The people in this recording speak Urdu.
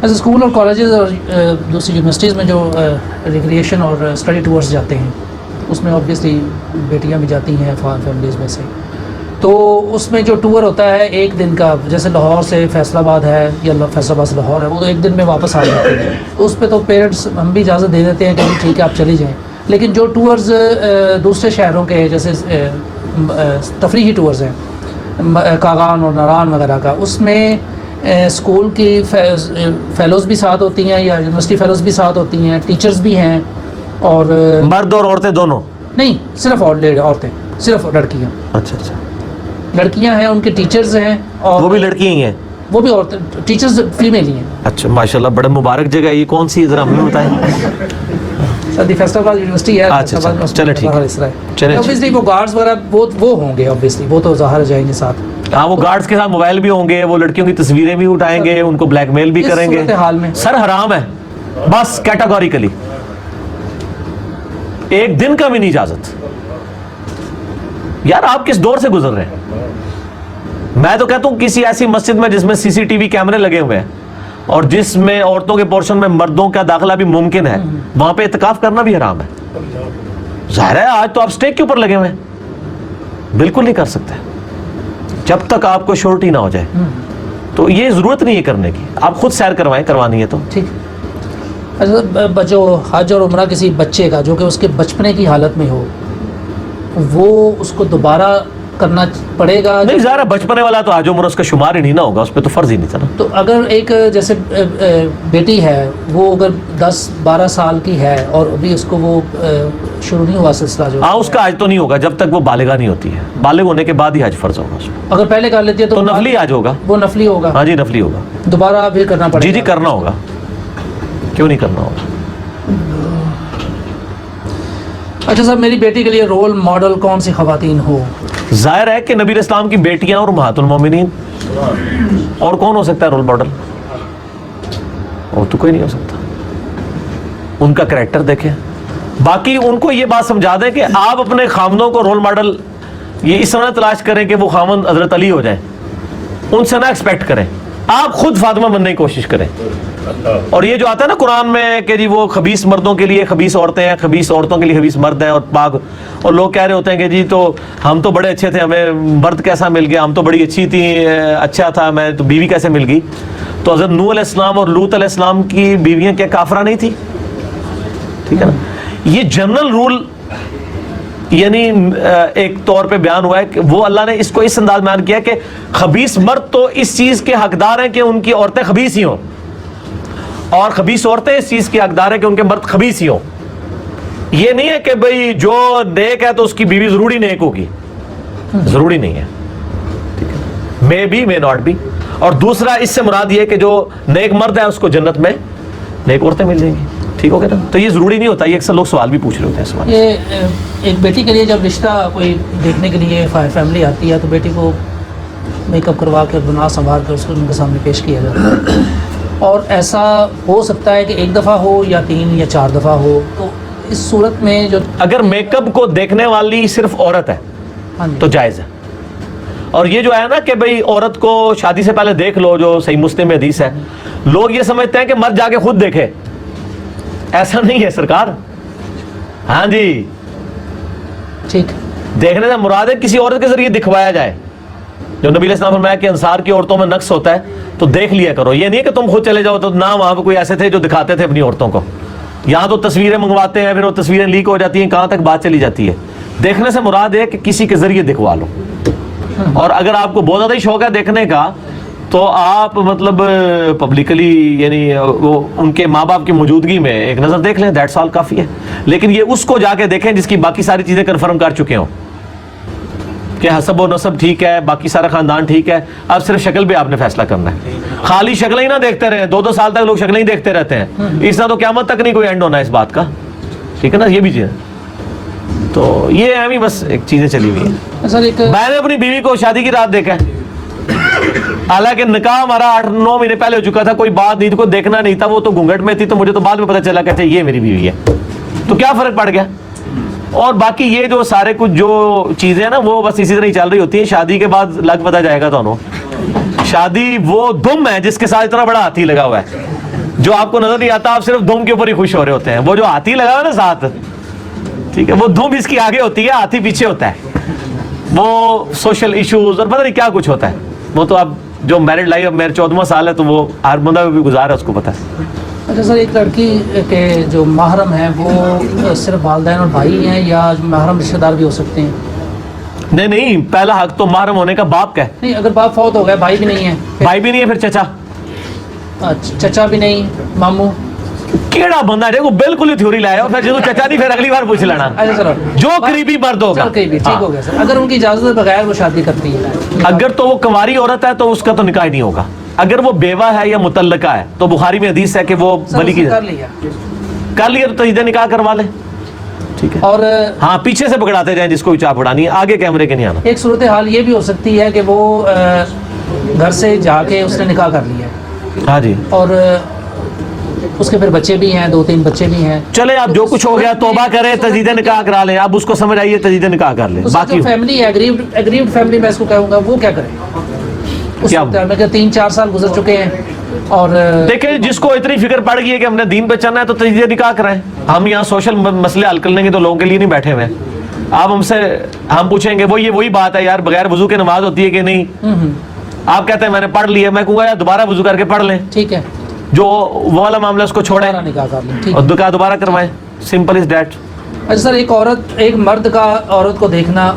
ایسے اسکول اور کالجز اور دوسری یونیورسٹیز میں جو ریکریشن اور اسٹڈی ٹورس جاتے ہیں اس میں آبویسلی بیٹیاں بھی جاتی ہیں فیملیز میں سے، تو اس میں جو ٹور ہوتا ہے ایک دن کا، جیسے لاہور سے فیصل آباد ہے یا فیصل آباد سے لاہور ہے، وہ تو ایک دن میں واپس آ جاتے ہیں، تو اس پہ تو پیرنٹس ہم بھی اجازت دے دیتے ہیں کہ ٹھیک ہے آپ چلی جائیں. لیکن جو ٹورز دوسرے شہروں کے جیسے تفریحی ٹورز ہیں کاغان اور ناران وغیرہ کا، اس میں اسکول کی فیلوز بھی ساتھ ہوتی ہیں یا یونیورسٹی فیلوز بھی ساتھ ہوتی ہیں، ٹیچرز بھی ہیں، اور مرد اور عورتیں دونوں؟ نہیں، صرف عورتیں، صرف لڑکیاں. اچھا اچھا، لڑکیاں ہیں، ان کے ٹیچرز ہیں، اور وہ بھی لڑکیاں ہی ہیں؟ وہ بھی عورتیں، ٹیچرز فیمیل ہی ہیں. اچھا ماشاءاللہ، بڑا مبارک جگہ. یہ کون سی ذرا ہمیں بتائیں؟ سردی فیصل آباد یونیورسٹی ہے. اچھا چلے ٹھیک ہے. اوبیسلی وہ گارڈز وغیرہ وہ ہوں گے، اوبیسلی وہ تو ظاہر جائیں گے ساتھ. ہاں، وہ گارڈز کے ساتھ موبائل بھی ہوں گے، وہ لڑکیوں کی تصویریں بھی اٹھائیں گے، ان کو بلیک میل بھی کریں گے. حال میں سر حرام ہے بس کیٹاگوریکلی، ایک دن کا بھی نہیں اجازت. یار آپ کس دور سے گزر رہے ہیں؟ میں تو کہتا ہوں کسی ایسی مسجد میں جس میں سی سی ٹی وی کیمرے لگے ہوئے ہیں اور جس میں عورتوں کے پورشن میں مردوں کا داخلہ بھی ممکن ہے، وہاں پہ اعتکاف کرنا بھی حرام ہے. ظاہر ہے آج تو آپ سٹیک کے اوپر لگے ہوئے ہیں، بالکل نہیں کر سکتے جب تک آپ کو شورٹی نہ ہو جائے. تو یہ ضرورت نہیں ہے کرنے کی، آپ خود سیر کروائیں، کروانی ہے تو ٹھیک. اچھا، جو حج اور عمرہ کسی بچے کا جو کہ اس کے بچپنے کی حالت میں ہو، وہ اس کو دوبارہ کرنا پڑے گا؟ نہیں، ظاہر بچپنے والا تو حج عمرہ اس کا شمار ہی نہیں نہ ہوگا، اس پہ تو فرض ہی نہیں تھا نا. تو اگر ایک جیسے بیٹی ہے، وہ اگر 10-12 سال کی ہے اور ابھی اس کو وہ شروع نہیں ہوا سلسلہ، جو ہاں اس کا حج تو نہیں ہوگا جب تک وہ بالغہ نہیں ہوتی ہے. بالغ ہونے کے بعد ہی حج فرض ہوگا اس کو. اگر پہلے کر لیتی ہے تو نفلی حج ہوگا. وہ نفلی ہوگا؟ ہاں جی نفلی ہوگا. دوبارہ بھی کرنا پڑے گا؟ جی کرنا ہوگا، کیوں نہیں کرنا ہوگا. اچھا سر، میری بیٹی کے لیے رول ماڈل کون سی خواتین ہو؟ ظاہر ہے کہ نبی اسلام کی بیٹیاں اور امہات المومنین. اور کون ہو سکتا ہے رول ماڈل؟ اور تو کوئی نہیں ہو سکتا. ان کا کریکٹر دیکھیں. باقی ان کو یہ بات سمجھا دیں کہ آپ اپنے خامدوں کو رول ماڈل یہ اس طرح تلاش کریں کہ وہ خامد حضرت علی ہو جائیں، ان سے نہ ایکسپیکٹ کریں، آپ خود فاطمہ بننے کی کوشش کریں. اور یہ جو آتا ہے نا قرآن میں کہ جی وہ خبیث مردوں کے لیے خبیث عورتیں ہیں، خبیث عورتوں کے لیے خبیث مرد ہیں اور پاک، اور لوگ کہہ رہے ہوتے ہیں کہ جی تو ہم تو بڑے اچھے تھے، ہمیں مرد کیسا مل گیا، ہم تو بڑی اچھی تھی، اچھا تھا میں تو بیوی کیسے مل گئی. تو حضرت نوح علیہ السلام اور لوط علیہ السلام کی بیویاں کیا کافرہ نہیں تھی؟ ٹھیک ہے نا. یہ جنرل رول یعنی ایک طور پہ بیان ہوا ہے کہ وہ اللہ نے اس کو اس انداز بیان کیا کہ خبیث مرد تو اس چیز کے حقدار ہیں کہ ان کی عورتیں خبیث ہی ہوں، اور خبیث عورتیں اس چیز کی حقدار ہیں کہ ان کے مرد خبیث ہی ہوں. یہ نہیں ہے کہ بھئی جو نیک ہے تو اس کی بیوی ضروری نیک ہوگی، ضروری نہیں ہے. ٹھیک ہے، may be may not be. اور دوسرا اس سے مراد یہ کہ جو نیک مرد ہے اس کو جنت میں نیک عورتیں مل جائیں گی. ٹھیک ہو گیا نا. تو یہ ضروری نہیں ہوتا. یہ اکثر لوگ سوال بھی پوچھ رہے ہوتے ہیں سوال. یہ ایک بیٹی کے لیے جب رشتہ کوئی دیکھنے کے لیے فیملی آتی ہے تو بیٹی کو میک اپ کروا کے بنا سنوار کر اس کو ان کے سامنے پیش کیا جاتا ہے، اور ایسا ہو سکتا ہے کہ ایک دفعہ ہو یا 3 یا 4 دفعہ ہو. تو اس صورت میں جو اگر میک اپ کو دیکھنے والی صرف عورت ہے تو جائز ہے. اور یہ جو ہے نا کہ بھئی عورت کو شادی سے پہلے دیکھ لو، جو صحیح مسلم میں حدیث ہے، لوگ یہ سمجھتے ہیں کہ مرد جا کے خود دیکھے. ایسا نہیں ہے سرکار. ہاں جی، ٹھیک، دیکھنے سے مراد ہے کسی عورت کے ذریعے دکھوایا جائے. جو نبی علیہ السلام فرمایا کہ انصار کی عورتوں میں نقص ہوتا ہے تو دیکھ لیا کرو. یہ نہیں ہے کہ تم خود چلے جاؤ. تو نہ وہاں پہ کوئی ایسے تھے جو دکھاتے تھے اپنی عورتوں کو. یہاں تو تصویریں منگواتے ہیں، پھر وہ تصویریں لیک ہو جاتی ہیں، کہاں تک بات چلی جاتی ہے. دیکھنے سے مراد ہے کہ کسی کے ذریعے دکھوا لو. اور اگر آپ کو بہت زیادہ شوق ہے دیکھنے کا تو آپ مطلب پبلکلی یعنی وہ ان کے ماں باپ کی موجودگی میں ایک نظر دیکھ لیں، دیٹس آل، کافی ہے. لیکن یہ اس کو جا کے دیکھیں جس کی باقی ساری چیزیں کنفرم کر چکے ہوں کہ حسب و نسب ٹھیک ہے، باقی سارا خاندان ٹھیک ہے. اب صرف شکل پہ آپ نے فیصلہ کرنا ہے. خالی شکلیں ہی نہ دیکھتے رہیں. 2 سال تک لوگ شکلیں ہی دیکھتے رہتے ہیں. اس طرح تو قیامت تک نہیں کوئی اینڈ ہونا ہے اس بات کا. ٹھیک ہے نا. یہ بھی چیز تو یہ ہے بس ایک چیزیں چلی ہوئی ہیں. میں نے اپنی بیوی کو شادی کی رات دیکھا ہے، حالانکہ نکاح ہمارا 8-9 مہینے پہلے ہو چکا تھا. کوئی بات نہیں تھی، کوئی دیکھنا نہیں تھا. وہ تو گھونگھٹ میں تھی تو مجھے تو بعد میں پتہ چلا کہ یہ میری بیوی ہے. تو کیا فرق پڑ گیا. اور باقی یہ جو سارے کچھ جو چیزیں ہیں نا وہ بس اسی طرح ہی چل رہی ہوتی ہیں. شادی کے بعد لگ پتہ جائے گا تو شادی وہ دم ہے جس کے ساتھ اتنا بڑا ہاتھی لگا ہوا ہے، جو آپ کو نظر نہیں آتا، آپ صرف دم کے اوپر ہی خوش ہو رہے ہوتے ہیں. وہ جو ہاتھی لگا ہوا ہے نا ساتھ، ٹھیک ہے، وہ دم اس کی آگے ہوتی ہے، ہاتھی پیچھے ہوتا ہے. وہ سوشل ایشوز اور پتہ نہیں کیا کچھ ہوتا ہے. وہ تو اب جو میرڈ لائف، اب میرا 14واں سال ہے، تو وہ ہر بندہ بھی گزارا اس کو پتہ ہے. اچھا سر، ایک لڑکی کے جو محرم ہیں وہ صرف والدین اور بھائی ہیں یا محرم رشتہ دار بھی ہو سکتے ہیں؟ نہیں، پہلا حق تو محرم ہونے کا باپ کا ہے. نہیں، اگر باپ فوت ہو گیا، بھائی بھی نہیں ہے؟ بھائی بھی نہیں ہے، پھر چچا. چچا بھی نہیں، ماموں؟ کیڑا بندہ ہے وہ بالکل ہی تھیوری لایا، اور پھر جدو چچا نہیں، پھر اگلی بار پوچھ لینا. اچھا سر، جو قریبی مرد ہوگا. ٹھیک ہو گیا سر. اگر ان کی اجازت کے بغیر وہ شادی کرتی ہے، اگر تو وہ کنواری عورت ہے تو اس کا تو نکاح نہیں ہوگا. اگر وہ بیوہ ہے یا متعلقہ ہے تو بخاری میں حدیث ہے کہ وہ ولی کی کر لیا تو تجدید نکاح کروا لے. ٹھیک ہے، اور ہاں پیچھے سے پکڑاتے جائیں جس کو بھی چاپ اڑانی ہے، آگے کیمرے کے نہیں آنا. ایک صورتحال یہ بھی ہو سکتی ہے کہ وہ گھر سے جا کے اس نے نکاح کر لیا ہے، ہاں جی، اور اس کے پھر بچے بھی ہیں، 2-3 بچے بھی ہیں. چلے اب جو کچھ ہو گیا توبہ کرے، تجدید نکاح کرا لے. اب اس کو سمجھ آئیے تجدید نکاح کر لے. باقی فیملی ہے ایگریوڈ فیملی، میں اس کو کہوں گا، وہ کیا کرے اس کیا وقت میں کہ 3-4 سال گزر چکے ہیں. اور دیکھیں جس کو اتنی فکر پڑ گئی ہے کہ ہم نے دین پہ چلنا ہے تو تجدید نکاح کرائیں. ہم یہاں سوشل مسئلے حل کرنے کے تو لوگوں کے لیے نہیں بیٹھے ہوئے. آپ ہم پوچھیں گے وہ یہ وہی بات ہے یار، بغیر وضو کے نماز ہوتی ہے کہ نہیں؟ آپ کہتے ہیں میں نے پڑھ لی ہے، میں کہوں گا یار دوبارہ وضو کر کے پڑھ لیں. ٹھیک ہے، جو وہ والا معاملہ اس کو چھوڑیں نکاح کر لیں. ٹھیک اور نکاح دوبارہ کروائیں. Simple is that. اچھا سر، ایک مرد کا عورت کو دیکھنا